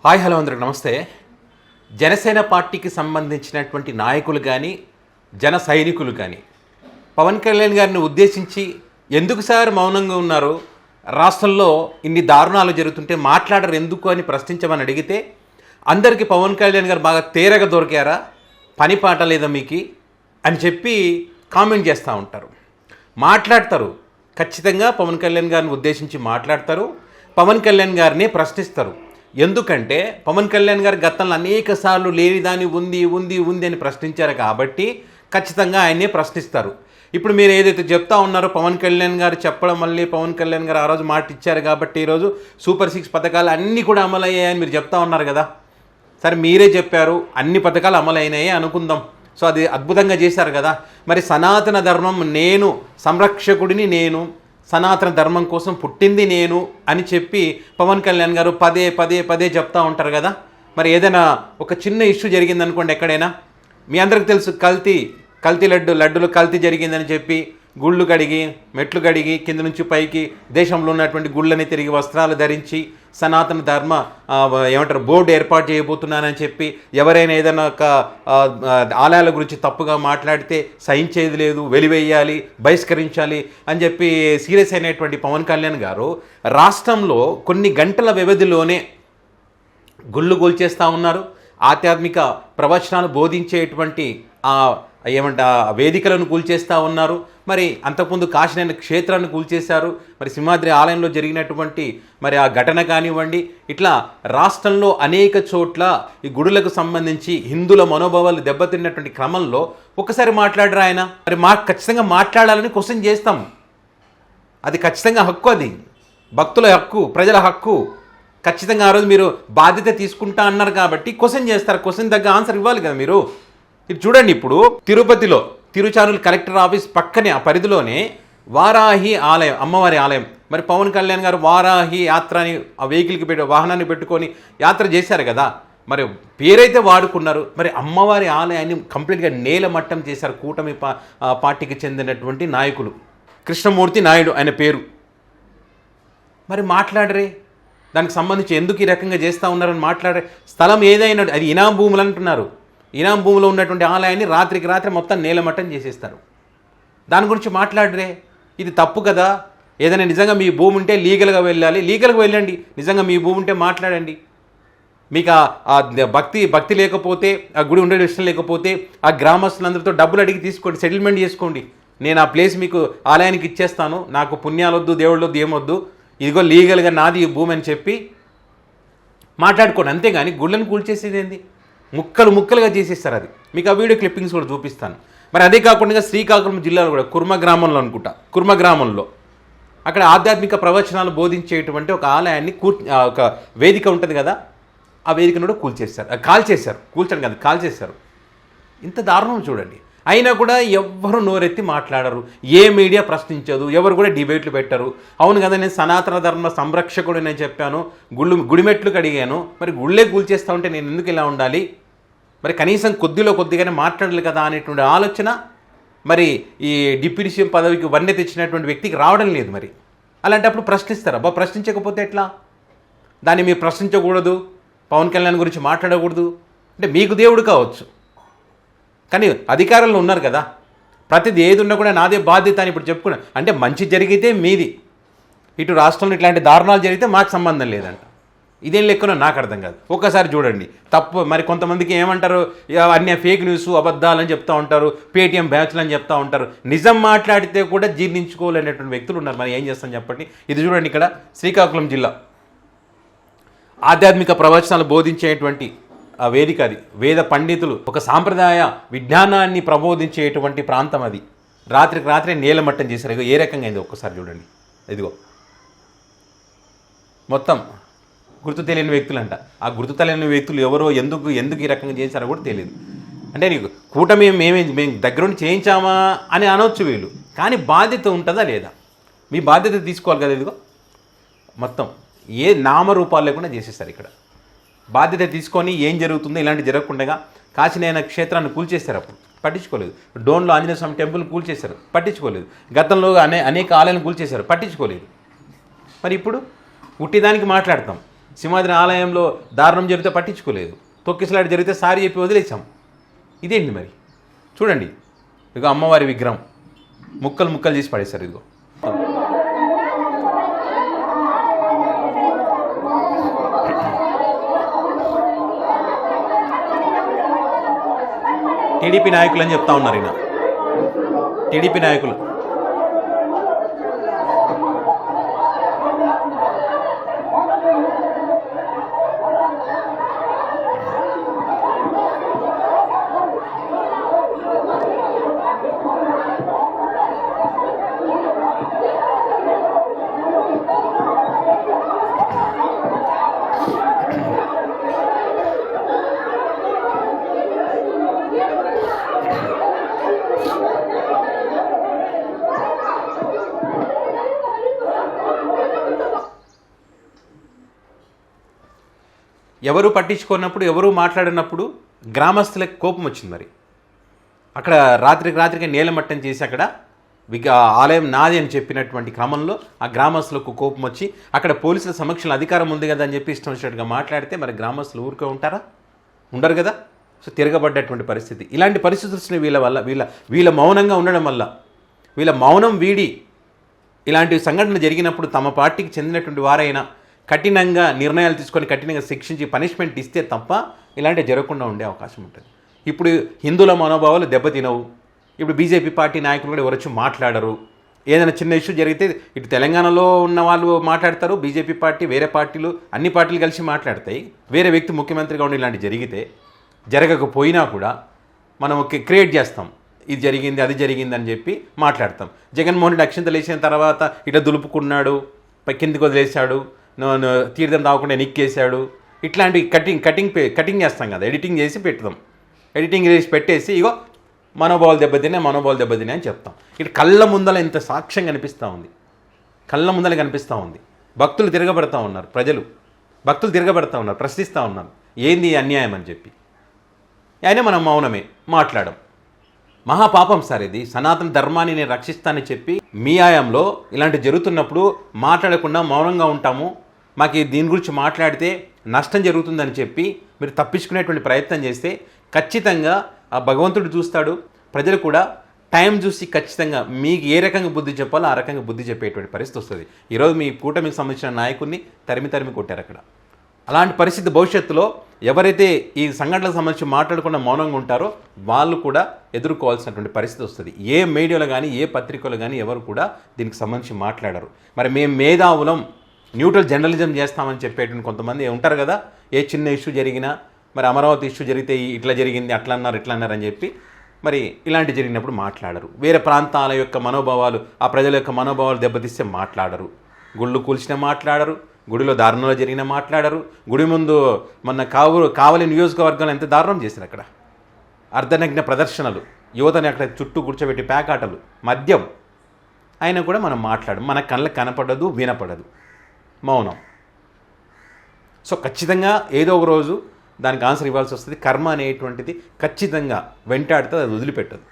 Hi hello అందరికి నమస్తే. జనసేన పార్టీకి సంబంధించినటువంటి నాయకులు కానీ జన సైనికులు కానీ పవన్ కళ్యాణ్ గారిని ఉద్దేశించి ఎందుకు సార్ మౌనంగా ఉన్నారు, రాష్ట్రంలో ఇన్ని దారుణాలు జరుగుతుంటే మాట్లాడరు ఎందుకు అని ప్రశ్నించమని అడిగితే అందరికీ పవన్ కళ్యాణ్ గారు బాగా తేరగా దొరికారా, పని పాట లేదా మీకు అని చెప్పి కామెంట్ చేస్తూ ఉంటారు. మాట్లాడతారు, ఖచ్చితంగా పవన్ కళ్యాణ్ గారిని ఉద్దేశించి మాట్లాడతారు, పవన్ కళ్యాణ్ గారిని ప్రశ్నిస్తారు. ఎందుకంటే పవన్ కళ్యాణ్ గారు గతంలో అనేక సార్లు లేనిదాన్ని ఉంది ఉంది ఉంది అని ప్రశ్నించారు కాబట్టి ఖచ్చితంగా ఆయన్నే ప్రశ్నిస్తారు. ఇప్పుడు మీరు ఏదైతే చెప్తా ఉన్నారో పవన్ కళ్యాణ్ గారు చెప్పడం మళ్ళీ పవన్ కళ్యాణ్ గారు ఆ రోజు మాట ఇచ్చారు కాబట్టి ఈరోజు సూపర్ 6 పథకాలు అన్నీ కూడా అమలయ్యాయని మీరు చెప్తా ఉన్నారు కదా. సరే మీరే చెప్పారు, అన్ని పథకాలు అమలైనాయి అనుకుందాం. సో అది అద్భుతంగా చేశారు కదా. మరి సనాతన ధర్మం నేను, సంరక్షకుడిని నేను, సనాతన ధర్మం కోసం పుట్టింది నేను అని చెప్పి పవన్ కళ్యాణ్ గారు పదే పదే పదే చెప్తూ ఉంటారు కదా. మరి ఏదైనా ఒక చిన్న ఇష్యూ జరిగిందనుకోండి ఎక్కడైనా, మీ అందరికి తెలుసు కల్తీ లడ్డులు కల్తీ జరిగిందని చెప్పి గుళ్ళు కడిగి మెట్లు కడిగి కింద నుంచి పైకి దేశంలో ఉన్నటువంటి గుళ్ళని తిరిగి వస్త్రాలు ధరించి సనాతన ధర్మ బోర్డు ఏర్పాటు చేయబోతున్నానని చెప్పి ఎవరైనా ఏదైనా ఒక ఆలయాల గురించి తప్పుగా మాట్లాడితే సహించేది లేదు, వెలివేయాలి, బహిష్కరించాలి అని చెప్పి సీరియస్ అయినటువంటి పవన్ కళ్యాణ్ గారు రాష్ట్రంలో కొన్ని గంటల వ్యవధిలోనే గుళ్ళు కూల్చేస్తూ ఉన్నారు. ఆధ్యాత్మిక ప్రవచనాలు బోధించేటువంటి వేదికలను కూల్చేస్తూ ఉన్నారు. మరి అంతకుముందు కాశీనైన క్షేత్రాన్ని కూల్చేశారు. మరి సింహాద్రి ఆలయంలో జరిగినటువంటి మరి ఆ ఘటన కానివ్వండి, ఇట్లా రాష్ట్రంలో అనేక చోట్ల ఈ గుడులకు సంబంధించి హిందువుల మనోభావాలు దెబ్బతిన్నటువంటి క్రమంలో ఒకసారి మాట్లాడరు ఆయన. మరి ఖచ్చితంగా మాట్లాడాలని క్వశ్చన్ చేస్తాం, అది ఖచ్చితంగా హక్కు, అది భక్తుల హక్కు, ప్రజల హక్కు. ఖచ్చితంగా ఆ రోజు మీరు బాధ్యత తీసుకుంటా అన్నారు కాబట్టి క్వశ్చన్ చేస్తారు, క్వశ్చన్ తగ్గ ఆన్సర్ ఇవ్వాలి కదా మీరు. ఇది చూడండి, ఇప్పుడు తిరుపతిలో తిరుచానూరు కలెక్టర్ ఆఫీస్ పక్కనే ఆ పరిధిలోనే వారాహి ఆలయం, అమ్మవారి ఆలయం. మరి పవన్ కళ్యాణ్ గారు వారాహి యాత్రని ఆ వెహికల్కి వాహనాన్ని పెట్టుకొని యాత్ర చేశారు కదా. మరి పేరైతే వాడుకున్నారు, మరి అమ్మవారి ఆలయాన్ని కంప్లీట్గా నేలమట్టం చేశారు కూటమి పార్టీకి చెందినటువంటి నాయకులు. కృష్ణమూర్తి నాయుడు ఆయన పేరు. మరి మాట్లాడరే, దానికి సంబంధించి ఎందుకు ఈ రకంగా చేస్తూ ఉన్నారని మాట్లాడరే. స్థలం ఏదైనా అది ఇనాం భూములు అంటున్నారు, ఇనాం భూమిలో ఉన్నటువంటి ఆలయాన్ని రాత్రికి రాత్రి మొత్తం నేలమట్టం చేసేస్తారు. దాని గురించి మాట్లాడరే, ఇది తప్పు కదా. ఏదైనా నిజంగా మీ భూమి ఉంటే లీగల్గా వెళ్ళండి, నిజంగా మీ భూమి ఉంటే మాట్లాడండి. మీకు ఆ భక్తి లేకపోతే, ఆ గుడి ఉండే ఇష్టం లేకపోతే ఆ గ్రామస్తులందరితో డబ్బులు అడిగి తీసుకోండి, సెటిల్మెంట్ చేసుకోండి. నేను ఆ ప్లేస్ మీకు ఆలయానికి ఇచ్చేస్తాను, నాకు పుణ్యాలొద్దు, దేవుళ్ళొద్దు, ఏమొద్దు, ఇదిగో లీగల్గా నాది ఈ భూమి అని చెప్పి మాట్లాడుకోండి. అంతేగాని గుళ్ళను కూల్చేసేది ఏంది, ముక్కలు ముక్కలుగా చేసేస్తారు. అది మీకు ఆ వీడియో క్లిప్పింగ్స్ కూడా చూపిస్తాను. మరి అదే కాకుండా శ్రీకాకుళం జిల్లాలో కూడా కుర్మ గ్రామంలో అక్కడ ఆధ్యాత్మిక ప్రవచనాలు బోధించేటువంటి ఒక ఆలయాన్ని ఒక వేదిక ఉంటుంది కదా, ఆ వేదికను కూడా కాల్చేశారు. ఇంత దారుణం చూడండి. అయినా కూడా ఎవ్వరు నోరెత్తి మాట్లాడరు, ఏ మీడియా ప్రశ్నించదు, ఎవరు కూడా డిబేట్లు పెట్టరు. అవును కదా, నేను సనాతన ధర్మ సంరక్షకుడు నేను చెప్పాను, గుడిమెట్లు కడిగాను, మరి గుళ్ళే కూల్చేస్తా ఉంటే నేను ఎందుకు ఇలా ఉండాలి, మరి కనీసం కొద్దిగానే మాట్లాడాలి కదా అనేటువంటి ఆలోచన మరి ఈ డిప్యూటీ సీఎం పదవికి వన్నె తెచ్చినటువంటి వ్యక్తికి రావడం లేదు. మరి అలాంటప్పుడు ప్రశ్నిస్తారు. ప్రశ్నించకపోతే ఎట్లా? దాన్ని మీరు ప్రశ్నించకూడదు, పవన్ కళ్యాణ్ గురించి మాట్లాడకూడదు అంటే మీకు దేవుడు కావచ్చు, కానీ అధికారంలో ఉన్నారు కదా, ప్రతిది ఏది ఉన్నా కూడా నాదే బాధ్యత అని ఇప్పుడు చెప్పుకున్నా అంటే మంచి జరిగితే మీది, ఇటు రాష్ట్రంలో ఇట్లాంటి దారుణాలు జరిగితే మాకు సంబంధం లేదంట. ఇదేం లెక్కనో నాకు అర్థం కాదు. ఒక్కసారి చూడండి తప్పు. మరి కొంతమందికి ఏమంటారు, అన్ని ఫేక్ న్యూస్, అబద్ధాలని చెప్తూ ఉంటారు, పేటీఎం బ్యాచ్లు అని చెప్తూ ఉంటారు. నిజం మాట్లాడితే కూడా జీర్ణించుకోలేనటువంటి వ్యక్తులు ఉన్నారు. మరి ఏం చేస్తాం చెప్పండి. ఇది చూడండి, ఇక్కడ శ్రీకాకుళం జిల్లా ఆధ్యాత్మిక ప్రవచనాలు బోధించేటువంటి ఆ వేదిక, అది వేద పండితులు ఒక సాంప్రదాయ విజ్ఞానాన్ని ప్రబోధించేటువంటి ప్రాంతం. అది రాత్రికి రాత్రే నేలమట్టం చేశారు. ఏ రకంగా అయింది ఒక్కసారి చూడండి. ఇదిగో మొత్తం గుర్తు తెలియని వ్యక్తులంట. ఆ గుర్తు తెలియని వ్యక్తులు ఎవరో, ఎందుకు ఈ రకంగా చేశారో కూడా తెలియదు. అంటే నీకు కూటమి మేము దగ్గరుండి చేయించామా అని అనవచ్చు వీళ్ళు, కానీ బాధ్యత ఉంటుందా లేదా? మీ బాధ్యత తీసుకోవాలి కదా. ఇదిగో మొత్తం ఏ నామరూపాలు లేకుండా చేసేస్తారు. ఇక్కడ బాధ్యత తీసుకొని ఏం జరుగుతుందో ఇలాంటి జరగకుండా కాశీనైన క్షేత్రాన్ని కూల్చేస్తారు. అప్పుడు పట్టించుకోలేదు. డోన్లో ఆంజనేయ స్వామి టెంపుల్ కూల్చేశారు, పట్టించుకోలేదు. గతంలో అనేక ఆలయాలను కూల్చేశారు, పట్టించుకోలేదు. మరి ఇప్పుడు ఉట్టిదానికి మాట్లాడతాం, సింహాద్రి ఆలయంలో దారుణం జరిగితే పట్టించుకోలేదు, తొక్కిసలాట జరిగితే సారీ చెప్పి వదిలేసాం. ఇదేంటి మరి? చూడండి, ఇదిగో అమ్మవారి విగ్రహం ముక్కలు ముక్కలు చేసి పడేశారు. ఇదిగో టీడీపీ నాయకులు అని చెప్తా ఉన్నారు. ఈయన టీడీపీ నాయకులు. ఎవరు పట్టించుకున్నప్పుడు, ఎవరు మాట్లాడినప్పుడు గ్రామస్తులకు కోపం వచ్చింది. మరి అక్కడ రాత్రికి నేలమట్టం చేసి అక్కడ ఆలయం నాది అని చెప్పినటువంటి క్రమంలో ఆ గ్రామస్తులకు కోపం వచ్చి అక్కడ పోలీసుల సమక్షంలో అధికారం ఉంది కదా అని చెప్పి ఇష్టం వచ్చినట్టుగా మాట్లాడితే మరి గ్రామస్తులు ఊరికే ఉంటారా? ఉండరు కదా. సో తిరగబడ్డటువంటి పరిస్థితి. ఇలాంటి పరిస్థితులు వచ్చిన వీళ్ళ మౌనంగా ఉండడం వల్ల, వీళ్ళ మౌనం వీడి ఇలాంటి సంఘటన జరిగినప్పుడు తమ పార్టీకి చెందినటువంటి వారైనా కఠినంగా నిర్ణయాలు తీసుకొని కఠినంగా శిక్షించి పనిష్మెంట్ ఇస్తే తప్ప ఇలాంటివి జరగకుండా ఉండే అవకాశం ఉంటుంది. ఇప్పుడు హిందువుల మనోభావాలు దెబ్బతినవు. ఇప్పుడు బీజేపీ పార్టీ నాయకులు కూడా ఎవరు వచ్చి మాట్లాడరు. ఏదైనా చిన్న ఇష్యూ జరిగితే ఇటు తెలంగాణలో ఉన్న వాళ్ళు మాట్లాడతారు, బీజేపీ పార్టీ, వేరే పార్టీలు, అన్ని పార్టీలు కలిసి మాట్లాడతాయి. వేరే వ్యక్తి ముఖ్యమంత్రిగా ఉండి ఇలాంటి జరిగితే, జరగకపోయినా కూడా మనం క్రియేట్ చేస్తాం, ఇది జరిగింది అది జరిగింది అని చెప్పి మాట్లాడతాం. జగన్మోహన్ రెడ్డి అక్షింతలు వేసిన తర్వాత ఇట్లా దులుపుకున్నాడు, కిందికి వదిలేశాడు, తీర్థం తాగకుండా నిక్కేశాడు, ఇట్లాంటి కటింగ్ చేస్తాం కదా, ఎడిటింగ్ చేసి పెడతాం. ఎడిటింగ్ చేసి పెట్టేసి ఇగో మనోభావాలు దెబ్బతినే అని చెప్తాం. ఇటు కళ్ళ ముందల ఇంత సాక్ష్యం కనిపిస్తూ ఉంది. భక్తులు తిరగబడతా ఉన్నారు, భక్తులు తిరగబడతా ఉన్నారు, ప్రశ్నిస్తూ ఉన్నారు ఏంది అన్యాయం అని చెప్పి. అయినా మనం మౌనమే, మాట్లాడం. మహాపాపం సార్ ఇది. సనాతన ధర్మాన్ని నేను రక్షిస్తానని చెప్పి మీ ఆయంలో ఇలాంటి జరుగుతున్నప్పుడు మాట్లాడకుండా మౌనంగా ఉంటాము, మాకు దీని గురించి మాట్లాడితే నష్టం జరుగుతుందని చెప్పి మీరు తప్పించుకునేటువంటి ప్రయత్నం చేస్తే ఖచ్చితంగా ఆ భగవంతుడు చూస్తాడు. ప్రజలు కూడా టైం చూసి ఖచ్చితంగా మీకు ఏ రకంగా బుద్ధి చెప్పాలో ఆ రకంగా బుద్ధి చెప్పేటువంటి పరిస్థితి వస్తుంది. ఈరోజు మీ కూటమికి సంబంధించిన నాయకుడిని తరిమి కొట్టారు అక్కడ. అలాంటి పరిస్థితి భవిష్యత్తులో ఎవరైతే ఈ సంఘటనలకు సంబంధించి మాట్లాడకుండా మౌనంగా ఉంటారో వాళ్ళు కూడా ఎదుర్కోవాల్సినటువంటి పరిస్థితి వస్తుంది. ఏ మీడియాలో కానీ ఏ పత్రికలో కానీ ఎవరు కూడా దీనికి సంబంధించి మాట్లాడరు. మరి మేము మేధావులం, న్యూట్రల్ జర్నలిజం చేస్తామని చెప్పేటువంటి కొంతమంది ఉంటారు కదా. ఏ చిన్న ఇష్యూ జరిగినా, మరి అమరావతి ఇష్యూ జరిగితే ఇట్లా జరిగింది, అట్లా అన్నారు, ఇట్లా అన్నారు అని చెప్పి మరి ఇలాంటి జరిగినప్పుడు మాట్లాడరు. వేరే ప్రాంతాల యొక్క మనోభావాలు, ఆ ప్రజల యొక్క మనోభావాలు దెబ్బతీస్తే మాట్లాడరు. గుళ్ళు కూల్చిన మాట్లాడరు, గుడిలో దారుణంలో జరిగిన మాట్లాడరు. గుడి ముందు మొన్న కావలి నియోజకవర్గంలో ఎంత దారుణం చేశారు. అక్కడ అర్ధనగ్న ప్రదర్శనలు, యువతని అక్కడ చుట్టూ కూర్చోబెట్టి ప్యాకాటలు, మద్యం. అయినా కూడా మనం మాట్లాడము, మన కళ్ళకి కనపడదు, వినపడదు, మౌనం. సో ఖచ్చితంగా ఏదో ఒక రోజు దానికి ఆన్సర్ ఇవ్వాల్సి వస్తుంది. కర్మ అనేటువంటిది ఖచ్చితంగా వెంటాడితే అది వదిలిపెట్టదు.